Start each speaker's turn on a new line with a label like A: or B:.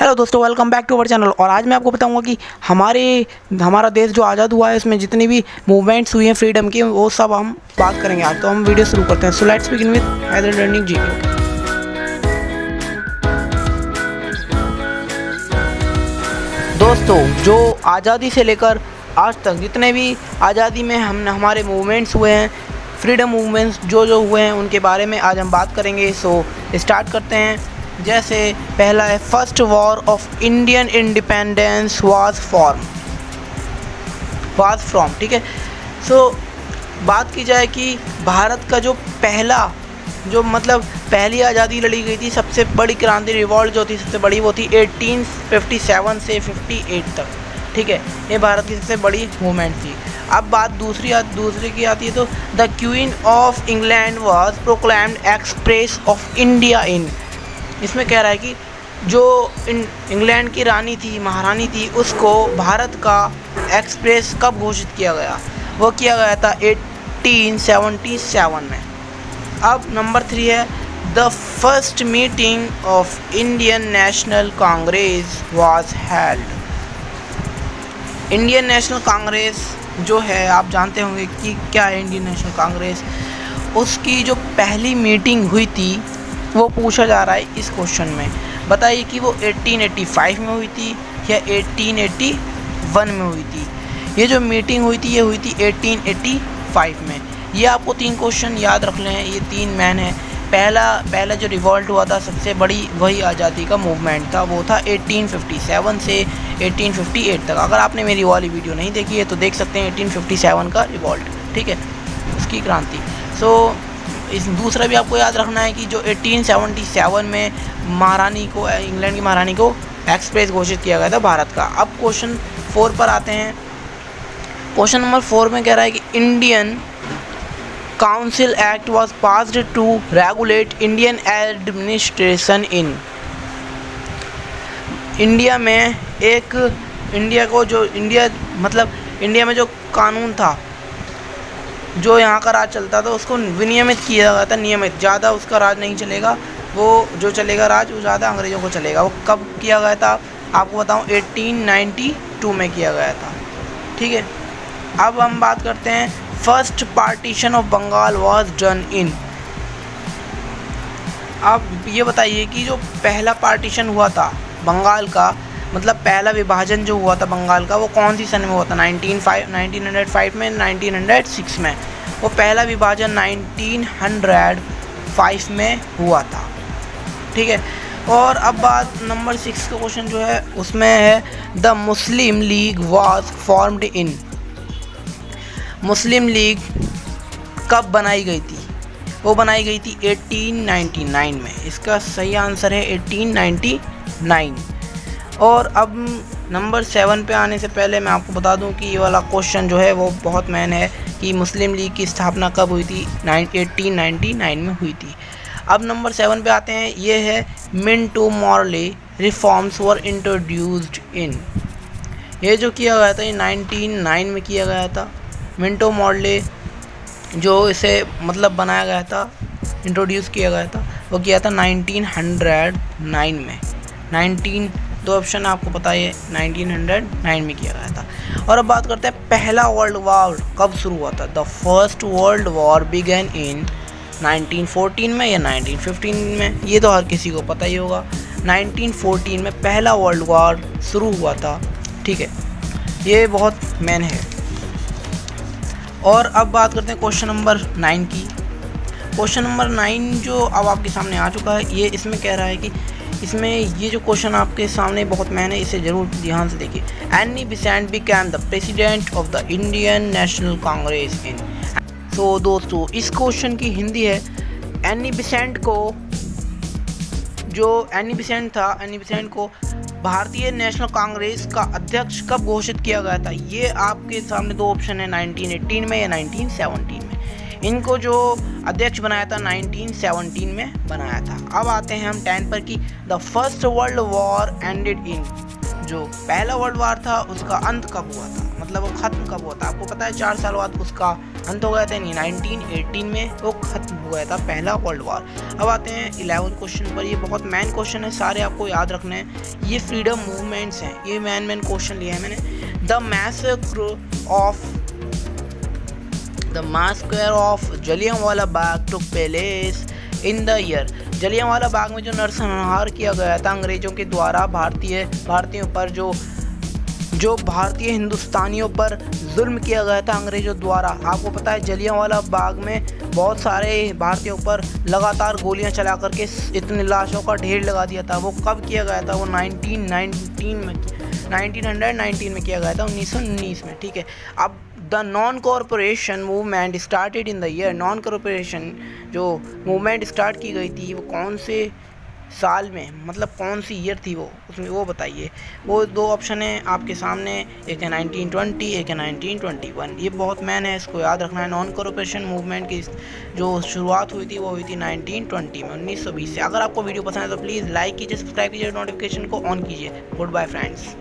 A: Hello दोस्तों, welcome back to our channel. और आज मैं आपको बताऊंगा कि हमारा देश जो आज़ाद हुआ है उसमें जितनी भी मूवमेंट्स हुई हैं फ्रीडम की, वो सब हम बात करेंगे आज। तो हम वीडियो शुरू करते हैं। So let's begin with Haider learning ji. दोस्तों, जो आज़ादी से लेकर आज तक जितने भी आज़ादी में हमारे मूवमेंट्स हुए हैं, फ्रीडम मूवमेंट्स जो हुए हैं, उनके बारे में आज हम बात करेंगे। सो स्टार्ट करते हैं। जैसे पहला है, first war of Indian independence was from, ठीक है। सो बात की जाए कि भारत का जो पहली आज़ादी लड़ी गई थी, सबसे बड़ी क्रांति, रिवॉल्ट जो थी सबसे बड़ी, वो थी 1857 से 58 तक, ठीक है। ये भारत की सबसे बड़ी मूवमेंट थी। अब बात दूसरी की आती है, तो the queen of England was proclaimed express of India in. इसमें कह रहा है कि जो इंग्लैंड की रानी थी, महारानी थी, उसको भारत का एक्सप्रेस कब घोषित किया गया? वो किया गया था 1877 में। अब नंबर 3 है, the first meeting of Indian National Congress was held. Indian National Congress जो है, आप जानते होंगे कि क्या है इंडियन नेशनल कांग्रेस। उसकी जो पहली मीटिंग हुई थी वो पूछा जा रहा है इस क्वेश्चन में। बताइए कि वो 1885 में हुई थी या 1881 में हुई थी। ये जो मीटिंग हुई थी, ये हुई थी 1885 में। ये आपको 3 क्वेश्चन याद रख लें, ये 3 मैन है। पहला जो रिवॉल्ट हुआ था, सबसे बड़ी वही आज़ादी का मूवमेंट था, वो था 1857 से 1858 तक। अगर आपने मेरी वाली वीडियो नहीं देखी है तो देख सकते हैं, 1857 का रिवॉल्ट, ठीक है, उसकी क्रांति। सो इस दूसरा भी आपको याद रखना है कि जो 1877 में इंग्लैंड की महारानी को एक्सप्रेस घोषित किया गया था भारत का। अब क्वेश्चन 4 पर आते हैं। क्वेश्चन नंबर 4 में कह रहा है कि Indian council act was passed to regulate Indian administration in. India में इंडिया में जो कानून था, जो यहाँ का राज चलता था, उसको विनियमित किया गया था। नियमित, ज़्यादा उसका राज नहीं चलेगा, वो जो चलेगा राज वो ज़्यादा अंग्रेज़ों को चलेगा। वो कब किया गया था आपको बताऊँ? 1892 में किया गया था, ठीक है। अब हम बात करते हैं, first partition of Bengal was done in. अब ये बताइए कि जो पहला पार्टीशन हुआ था बंगाल का, मतलब पहला विभाजन जो हुआ था बंगाल का, वो कौन सी सन में हुआ था? 1905 में, 1906 में। वो पहला विभाजन 1905 में हुआ था, ठीक है। और अब बात नंबर 6 का क्वेश्चन जो है, उसमें है, the Muslim league was formed in. Muslim league कब बनाई गई थी? वो बनाई गई थी 1899 में। इसका सही आंसर है 1899। और अब नंबर 7 पे आने से पहले मैं आपको बता दूं कि ये वाला क्वेश्चन जो है वो बहुत मेन है कि मुस्लिम लीग की स्थापना कब हुई थी? 1899 में हुई थी। अब नंबर 7 पे आते हैं। ये है, Minto Morley reforms were introduced in. ये जो किया गया था, ये 1909 में किया गया था। मिंटो मॉर्ले जो इसे बनाया गया था, इंट्रोड्यूस किया गया था, वो किया था 1909 में। दो ऑप्शन आपको पता है, 1909 में किया गया था। और अब बात करते हैं, पहला वर्ल्ड वॉर कब शुरू हुआ था? The first world war began in 1914 में या 1915 में? ये तो हर किसी को पता ही होगा। 1914 में पहला वर्ल्ड वॉर शुरू हुआ था, ठीक है। ये बहुत मेन है। और अब बात करते हैं क्वेश्चन नंबर 9 की। क्वेश्चन नंबर 9 जो अब आपके सामने आ चुका है, ये इसमें कह रहा है कि इसमें ये जो क्वेश्चन आपके सामने बहुत मेन है, इसे ज़रूर ध्यान से देखिए। Annie Besant became the president of the Indian National Congress in. तो दोस्तों, इस क्वेश्चन की हिंदी है, एनी बेसेंट को भारतीय नेशनल कांग्रेस का अध्यक्ष कब घोषित किया गया था? ये आपके सामने 2 ऑप्शन है, 1918 में या 1917 में। इनको जो अध्यक्ष बनाया था 1917 में बनाया था। अब आते हैं हम 10 पर कि the first world war ended in. जो पहला वर्ल्ड वॉर था उसका अंत कब हुआ था, वो ख़त्म कब हुआ था? आपको पता है 4 साल बाद उसका अंत हो गया था 1918 में, वो खत्म हो गया था पहला वर्ल्ड वॉर। अब आते हैं 11th क्वेश्चन पर। ये बहुत मैन क्वेश्चन है, सारे आपको याद रखने हैं। ये फ्रीडम मूवमेंट्स हैं, ये मैन क्वेश्चन लिया है मैंने। The massacre of Jallianwala Bagh took place in the year. Jallianwala Bagh में जो नरसंहार किया गया था अंग्रेजों के द्वारा भारतीयों पर, जो भारतीय हिंदुस्तानियों पर जुल्म किया गया था अंग्रेजों द्वारा। आपको पता है जलियांवाला बाग में बहुत सारे भारतीयों पर लगातार गोलियां चला करके इतने लाशों का ढेर लगा दिया था। वो कब किया गया था? वो 1919 में किया गया था, 1919 में। ठीक है। अब the non corporation movement started in the year. Non corporation जो मूवमेंट स्टार्ट की गई थी वो कौन से साल में, मतलब कौन सी ईयर थी वो, उसमें वो बताइए। वो दो ऑप्शन है आपके सामने, एक है 1920, एक है 1921। ये बहुत मैन है, इसको याद रखना है। नॉन कॉरपोरेशन मूवमेंट की जो शुरुआत हुई थी वो हुई थी 1920 में, 1920 से। अगर आपको वीडियो पसंद है तो प्लीज़ लाइक कीजिए, सब्सक्राइब कीजिए, नोटिफिकेशन को ऑन कीजिए। Good bye friends.